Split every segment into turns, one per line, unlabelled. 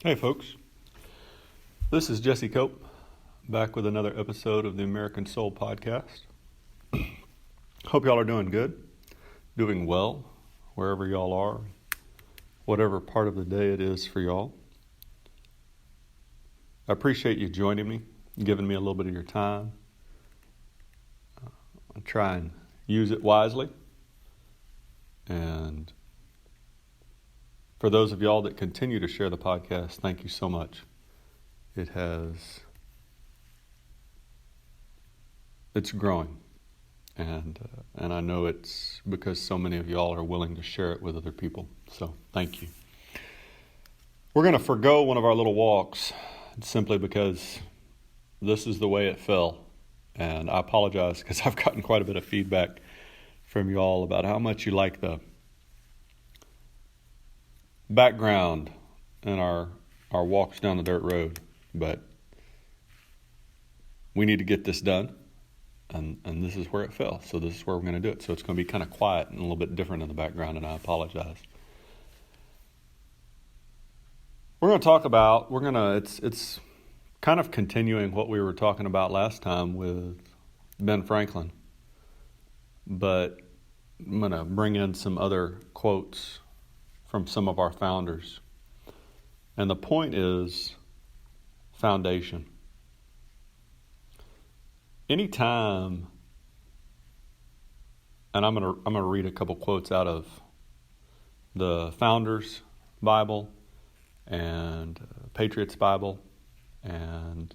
Hey folks, this is Jesse Cope, back with another episode of the American Soul Podcast. Hope y'all are doing good, doing well, wherever y'all are, whatever part of the day it is for y'all. I appreciate you joining me, giving me a little bit of your time. I try and use it wisely. And for those of y'all that continue to share the podcast, thank you so much. It's growing, and I know it's because so many of y'all are willing to share it with other people. So thank you. We're going to forgo one of our little walks simply because this is the way it fell, and I apologize because I've gotten quite a bit of feedback from y'all about how much you like the background in our walks down the dirt road, but we need to get this done, and this is where it fell. So this is where we're going to do it. So it's going to be kind of quiet and a little bit different in the background, and I apologize. We're going to talk about, it's kind of continuing what we were talking about last time with Ben Franklin, but I'm going to bring in some other quotes from some of our founders. And the point is foundation. Anytime, and I'm gonna read a couple quotes out of the Founders Bible and Patriots Bible, and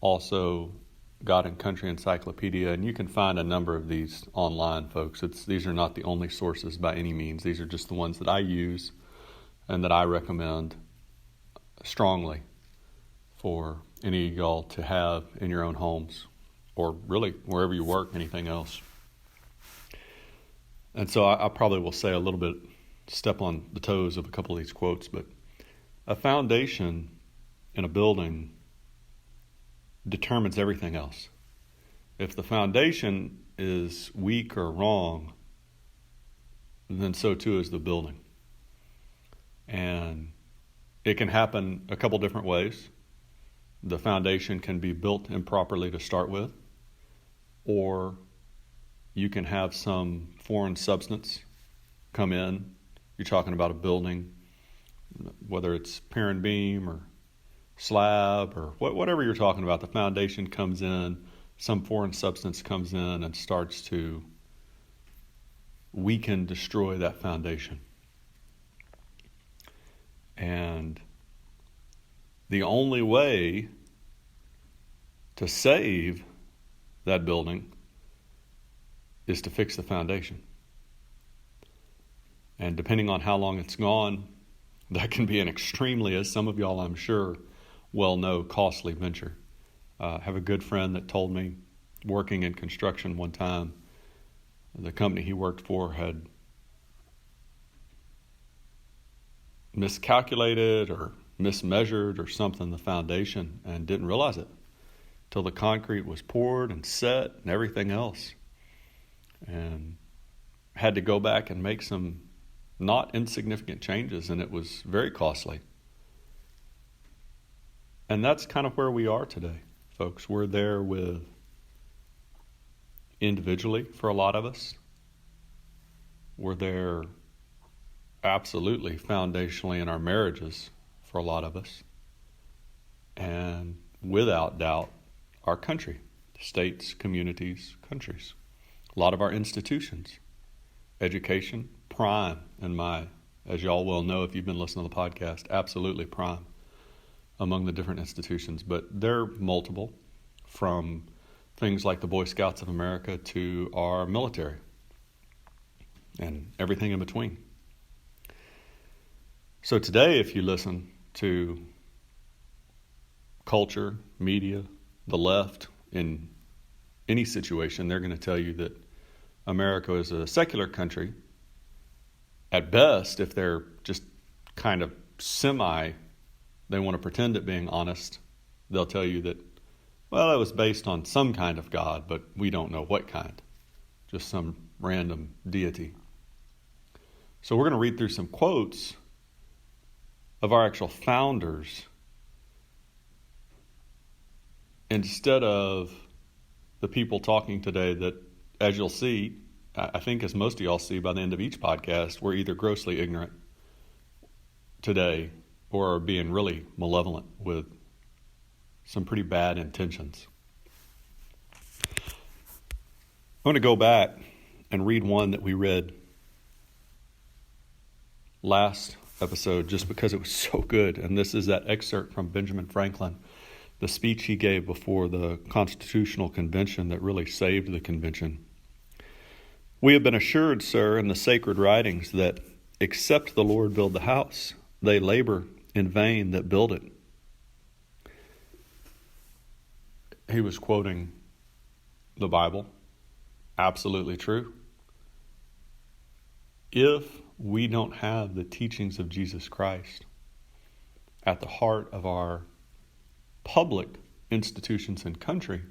also God and Country Encyclopedia, and you can find a number of these online, folks. These are not the only sources by any means. These are just the ones that I use and that I recommend strongly for any of y'all to have in your own homes, or really wherever you work, anything else. And so I probably will say a little bit, step on the toes of a couple of these quotes, but a foundation in a building determines everything else. If the foundation is weak or wrong, then so too is the building. And it can happen a couple different ways. The foundation can be built improperly to start with, or you can have some foreign substance come in. You're talking about a building, whether it's pier and beam or slab or whatever you're talking about, the foundation comes in, some foreign substance comes in and starts to weaken, destroy that foundation. And the only way to save that building is to fix the foundation. And depending on how long it's gone, that can be an extremely, as some of y'all I'm sure well know, costly venture. I have a good friend that told me, working in construction one time, the company he worked for had miscalculated or mismeasured or something the foundation and didn't realize it till the concrete was poured and set and everything else, and had to go back and make some not insignificant changes, and it was very costly. And that's kind of where we are today, folks. We're there with individually for a lot of us. We're there absolutely foundationally in our marriages for a lot of us. And without doubt, our country, states, communities, countries. A lot of our institutions, education, prime in my, as y'all well know if you've been listening to the podcast, absolutely prime among the different institutions, but they're multiple, from things like the Boy Scouts of America to our military and everything in between. So today, if you listen to culture, media, the left, in any situation, they're going to tell you that America is a secular country. At best, if they're just kind of they want to pretend at being honest, they'll tell you that, well, it was based on some kind of God, but we don't know what kind. Just some random deity. So we're going to read through some quotes of our actual founders, instead of the people talking today that, as you'll see, I think as most of y'all see by the end of each podcast, we're either grossly ignorant today or are being really malevolent with some pretty bad intentions. I'm going to go back and read one that we read last episode just because it was so good. And this is that excerpt from Benjamin Franklin, the speech he gave before the Constitutional Convention that really saved the convention. We have been assured, sir, in the sacred writings that except the Lord build the house, they labor in vain that build it. He was quoting the Bible. Absolutely true. If we don't have the teachings of Jesus Christ at the heart of our public institutions and country,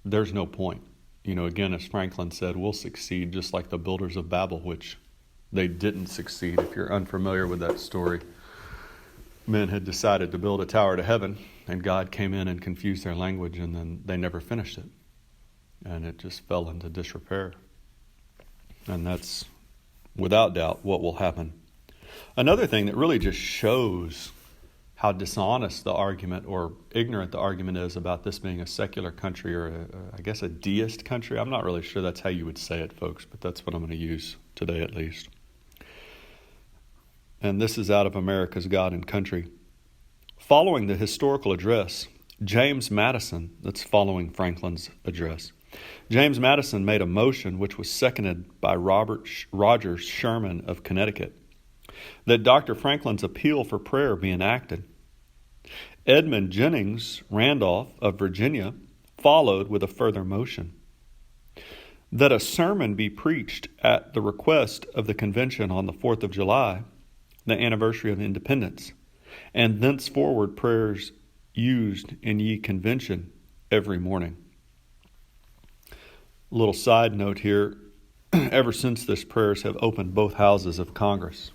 there's no point. Again, as Franklin said, we'll succeed just like the builders of Babel, which they didn't succeed. If you're unfamiliar with that story, men had decided to build a tower to heaven, and God came in and confused their language, and then they never finished it. And it just fell into disrepair. And that's, without doubt, what will happen. Another thing that really just shows how dishonest the argument or ignorant the argument is about this being a secular country or I guess a deist country. I'm not really sure that's how you would say it, folks, but that's what I'm going to use today at least. And this is out of America's God and Country. Following the historical address, James Madison, that's following Franklin's address, James Madison made a motion which was seconded by Rogers Sherman of Connecticut, that Dr. Franklin's appeal for prayer be enacted. Edmund Jennings Randolph of Virginia followed with a further motion, that a sermon be preached at the request of the convention on the 4th of July, the anniversary of independence, and thenceforward prayers used in ye convention every morning. A little side note here, ever since this, prayers have opened both houses of Congress.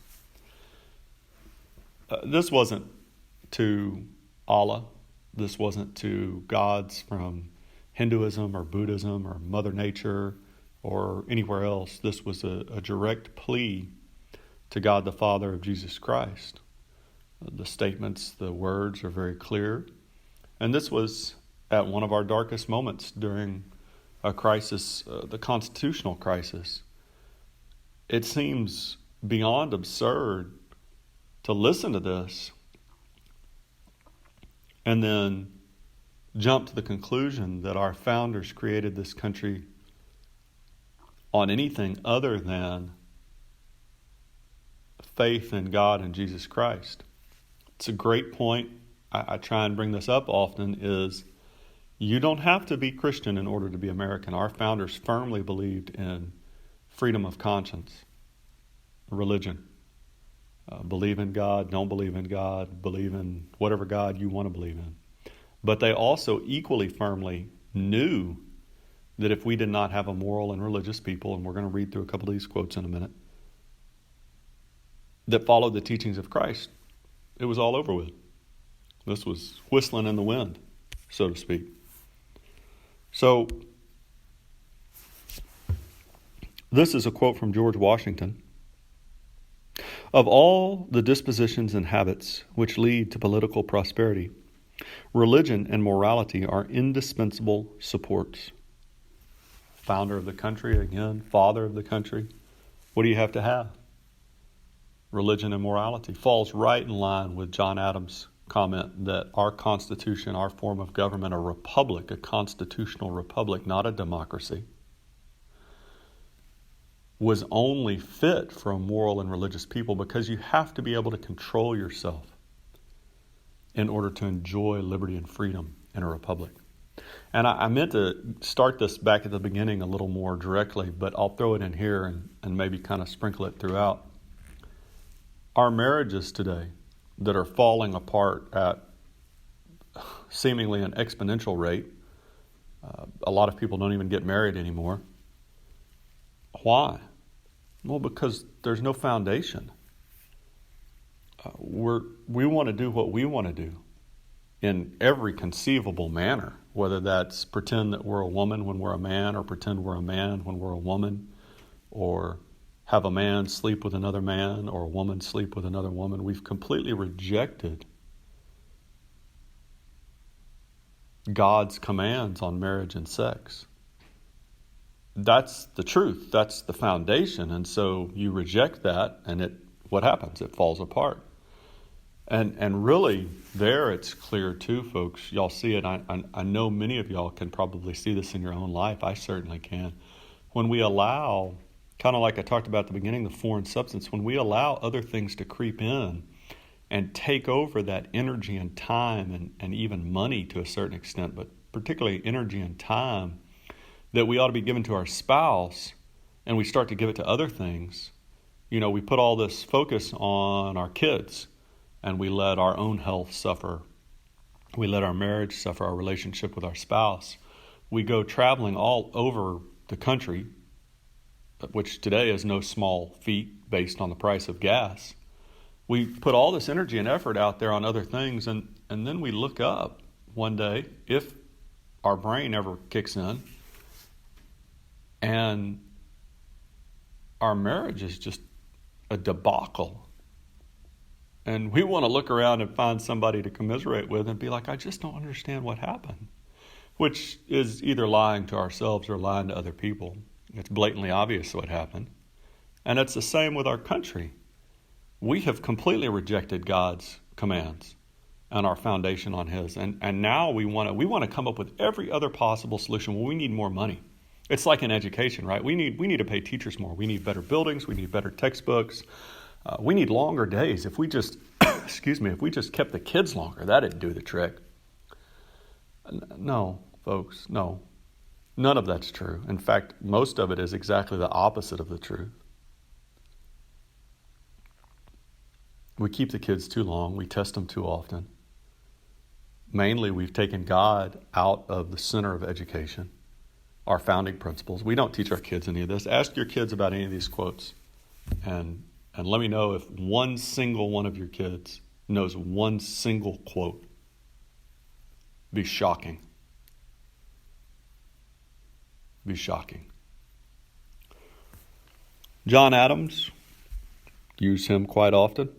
This wasn't to Allah. This wasn't to gods from Hinduism or Buddhism or Mother Nature or anywhere else. This was a direct plea to God the Father of Jesus Christ. The statements, the words are very clear. And this was at one of our darkest moments during a crisis, the constitutional crisis. It seems beyond absurd to listen to this and then jump to the conclusion that our founders created this country on anything other than faith in God and Jesus Christ. It's a great point. I try and bring this up often, is you don't have to be Christian in order to be American. Our founders firmly believed in freedom of conscience, religion. Believe in God, don't believe in God, believe in whatever God you want to believe in. But they also equally firmly knew that if we did not have a moral and religious people, and we're going to read through a couple of these quotes in a minute, that followed the teachings of Christ, it was all over with. This was whistling in the wind, so to speak. So, this is a quote from George Washington. Of all the dispositions and habits which lead to political prosperity, religion and morality are indispensable supports. Founder of the country, again, father of the country. What do you have to have? Religion and morality. Falls right in line with John Adams' comment that our Constitution, our form of government, a republic, a constitutional republic, not a democracy, was only fit for a moral and religious people, because you have to be able to control yourself in order to enjoy liberty and freedom in a republic. And I meant to start this back at the beginning a little more directly, but I'll throw it in here and maybe kind of sprinkle it throughout. Our marriages today that are falling apart at seemingly an exponential rate, a lot of people don't even get married anymore. Why? Well, because there's no foundation. we want to do what we want to do in every conceivable manner, whether that's pretend that we're a woman when we're a man, or pretend we're a man when we're a woman, or have a man sleep with another man or a woman sleep with another woman. We've completely rejected God's commands on marriage and sex. That's the truth. That's the foundation. And so you reject that, and what happens? It falls apart. And really, there it's clear too, folks. Y'all see it. I know many of y'all can probably see this in your own life. I certainly can. When we allow, kind of like I talked about at the beginning, the foreign substance, when we allow other things to creep in and take over that energy and time and even money to a certain extent, but particularly energy and time that we ought to be given to our spouse, and we start to give it to other things, we put all this focus on our kids, and we let our own health suffer. We let our marriage suffer, our relationship with our spouse. We go traveling all over the country, which today is no small feat based on the price of gas. We put all this energy and effort out there on other things, and then we look up one day, if our brain ever kicks in, and our marriage is just a debacle. And we want to look around and find somebody to commiserate with and be like, I just don't understand what happened. Which is either lying to ourselves or lying to other people. It's blatantly obvious what happened. And it's the same with our country. We have completely rejected God's commands and our foundation on His. And now we want to come up with every other possible solution. Well, we need more money. It's like in education, right? We need to pay teachers more. We need better buildings. We need better textbooks. We need longer days. If we just, if we just kept the kids longer, that'd do the trick. No, folks, no. None of that's true. In fact, most of it is exactly the opposite of the truth. We keep the kids too long. We test them too often. Mainly, we've taken God out of the center of education, our founding principles. We don't teach our kids any of this. Ask your kids about any of these quotes, and let me know if one single one of your kids knows one single quote. Be shocking. Be shocking. John Adams, use him quite often.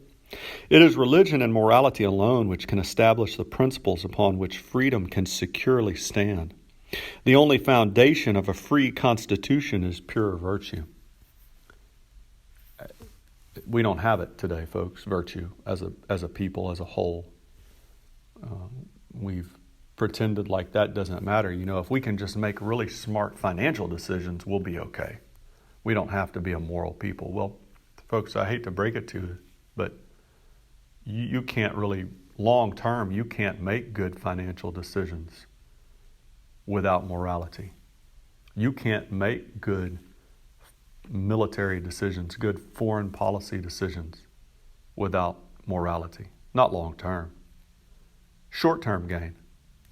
It is religion and morality alone which can establish the principles upon which freedom can securely stand. The only foundation of a free constitution is pure virtue. We don't have it today, folks, virtue, as a people, as a whole. We've pretended like that doesn't matter. If we can just make really smart financial decisions, we'll be okay. We don't have to be a moral people. Well, folks, I hate to break it to you, but you can't really, long term, you can't make good financial decisions without morality. You can't make good military decisions, good foreign policy decisions without morality. Not long term. Short term gain,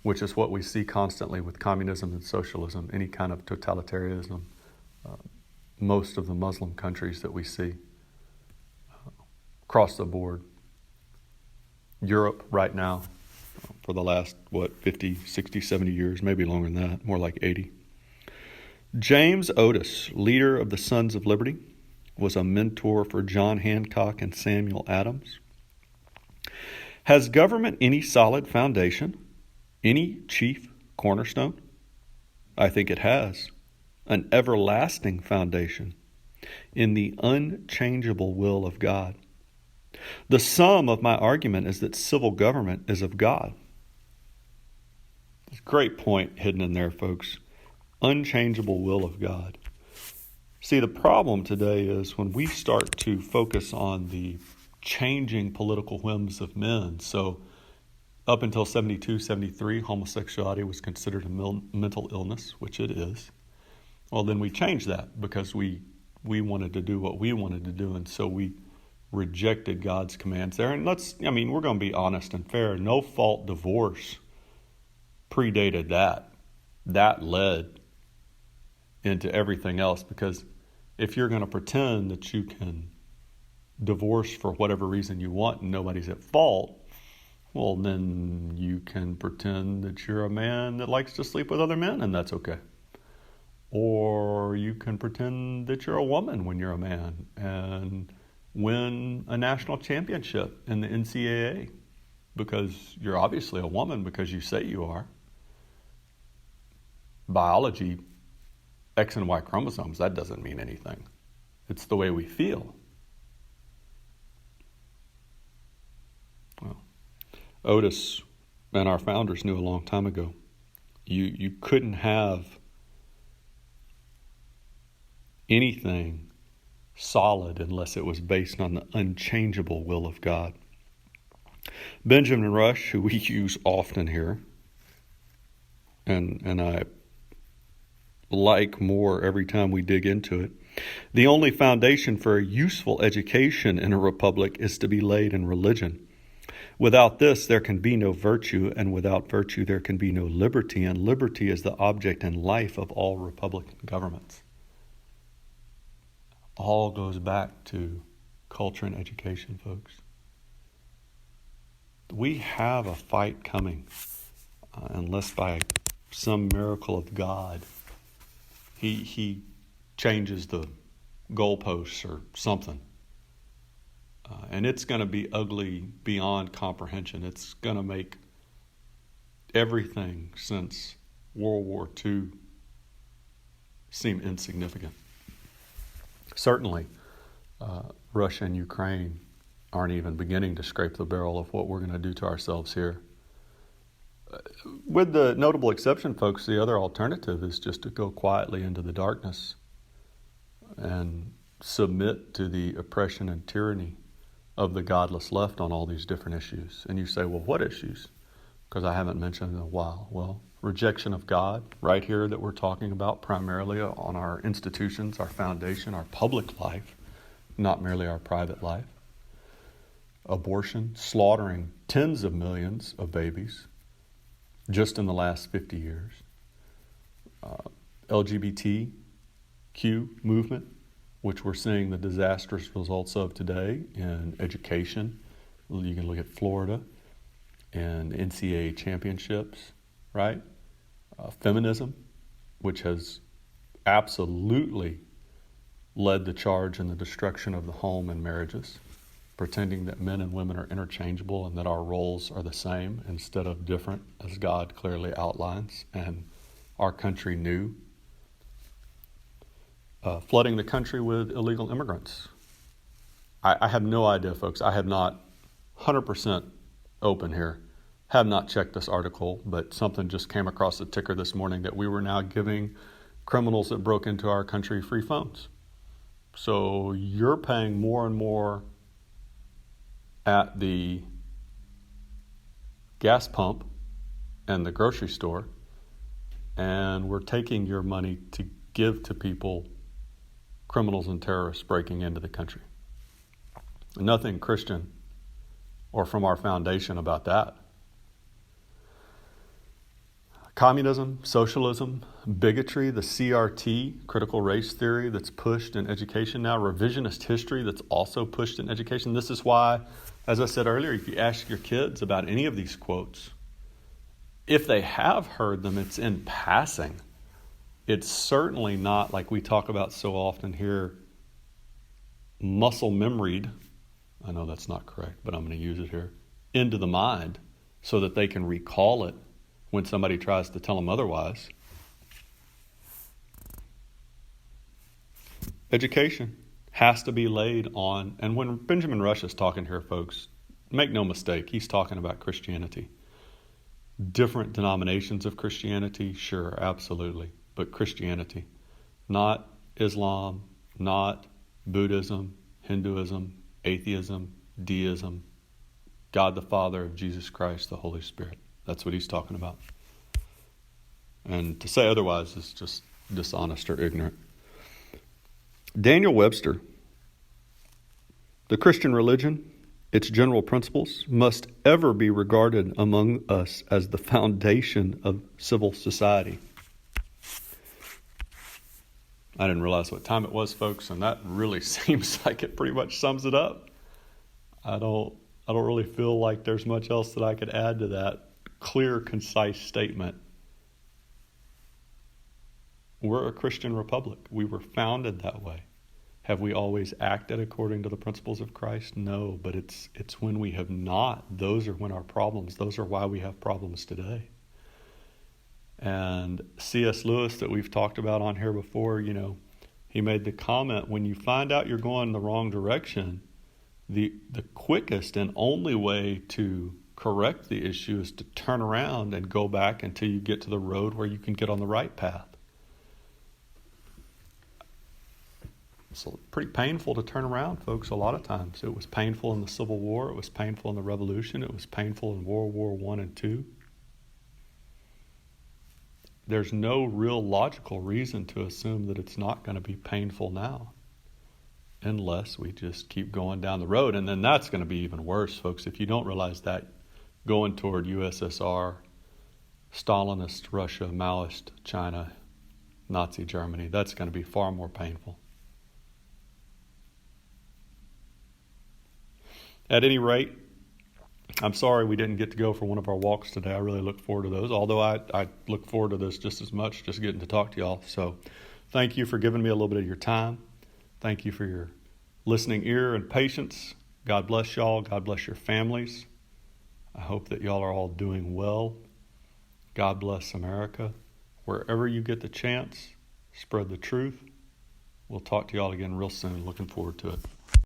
which is what we see constantly with communism and socialism, any kind of totalitarianism, most of the Muslim countries that we see across the board. Europe right now, for the last, 50, 60, 70 years, maybe longer than that, more like 80. James Otis, leader of the Sons of Liberty, was a mentor for John Hancock and Samuel Adams. Has government any solid foundation? Any chief cornerstone? I think it has. An everlasting foundation in the unchangeable will of God. The sum of my argument is that civil government is of God. Great point hidden in there, folks. Unchangeable will of God. See, the problem today is when we start to focus on the changing political whims of men. So up until 72, 73, homosexuality was considered a mental illness, which it is. Well, then we changed that because we wanted to do what we wanted to do, and so we rejected God's commands there. And we're going to be honest and fair. No-fault divorce predated that. That led into everything else, because if you're going to pretend that you can divorced for whatever reason you want and nobody's at fault, well, then you can pretend that you're a man that likes to sleep with other men and that's okay. Or you can pretend that you're a woman when you're a man and win a national championship in the NCAA because you're obviously a woman because you say you are. Biology, X and Y chromosomes, that doesn't mean anything. It's the way we feel. Well, Otis and our founders knew a long time ago. You couldn't have anything solid unless it was based on the unchangeable will of God. Benjamin Rush, who we use often here, and I like more every time we dig into it, the only foundation for a useful education in a republic is to be laid in religion. Without this, there can be no virtue, and without virtue, there can be no liberty, and liberty is the object and life of all republican governments. All goes back to culture and education, folks. We have a fight coming, unless by some miracle of God, he changes the goalposts or something. And it's going to be ugly beyond comprehension. It's going to make everything since World War II seem insignificant. Certainly, Russia and Ukraine aren't even beginning to scrape the barrel of what we're going to do to ourselves here. With the notable exception, folks, the other alternative is just to go quietly into the darkness and submit to the oppression and tyranny of the godless left on all these different issues. And you say, well, what issues? Because I haven't mentioned in a while. Well, rejection of God, right here that we're talking about primarily on our institutions, our foundation, our public life, not merely our private life. Abortion, slaughtering tens of millions of babies just in the last 50 years. LGBTQ movement, which we're seeing the disastrous results of today in education. You can look at Florida and NCAA championships, right? Feminism, which has absolutely led the charge in the destruction of the home and marriages, pretending that men and women are interchangeable and that our roles are the same instead of different, as God clearly outlines, and our country knew. Flooding the country with illegal immigrants. I have no idea, folks. I have not 100% open here. Have not checked this article, but something just came across the ticker this morning that we were now giving criminals that broke into our country free phones. So you're paying more and more at the gas pump and the grocery store, and we're taking your money to give to people, criminals and terrorists breaking into the country. Nothing Christian or from our foundation about that. Communism, socialism, bigotry, the CRT, critical race theory that's pushed in education now, revisionist history that's also pushed in education. This is why, as I said earlier, if you ask your kids about any of these quotes, if they have heard them, it's in passing. It's certainly not, like we talk about so often here, muscle memoried. I know that's not correct, but I'm going to use it here. Into the mind so that they can recall it when somebody tries to tell them otherwise. Education has to be laid on, and when Benjamin Rush is talking here, folks, make no mistake, he's talking about Christianity. Different denominations of Christianity, sure, absolutely. But Christianity, not Islam, not Buddhism, Hinduism, atheism, deism, God the Father of Jesus Christ, the Holy Spirit. That's what he's talking about. And to say otherwise is just dishonest or ignorant. Daniel Webster, the Christian religion, its general principles, must ever be regarded among us as the foundation of civil society. I didn't realize what time it was, folks, and that really seems like it pretty much sums it up. I don't really feel like there's much else that I could add to that clear, concise statement. We're a Christian republic. We were founded that way. Have we always acted according to the principles of Christ? No, but it's when we have not. Those are when our problems, those are why we have problems today. And C.S. Lewis, that we've talked about on here before, he made the comment, when you find out you're going in the wrong direction, the quickest and only way to correct the issue is to turn around and go back until you get to the road where you can get on the right path. It's pretty painful to turn around, folks, a lot of times. It was painful in the Civil War. It was painful in the Revolution. It was painful in World War I and II. There's no real logical reason to assume that it's not going to be painful now, unless we just keep going down the road. And then that's going to be even worse, folks. If you don't realize that, going toward USSR, Stalinist Russia, Maoist China, Nazi Germany, that's going to be far more painful. At any rate, I'm sorry we didn't get to go for one of our walks today. I really look forward to those, although I look forward to this just as much, just getting to talk to y'all. So thank you for giving me a little bit of your time. Thank you for your listening ear and patience. God bless y'all. God bless your families. I hope that y'all are all doing well. God bless America. Wherever you get the chance, spread the truth. We'll talk to y'all again real soon. Looking forward to it.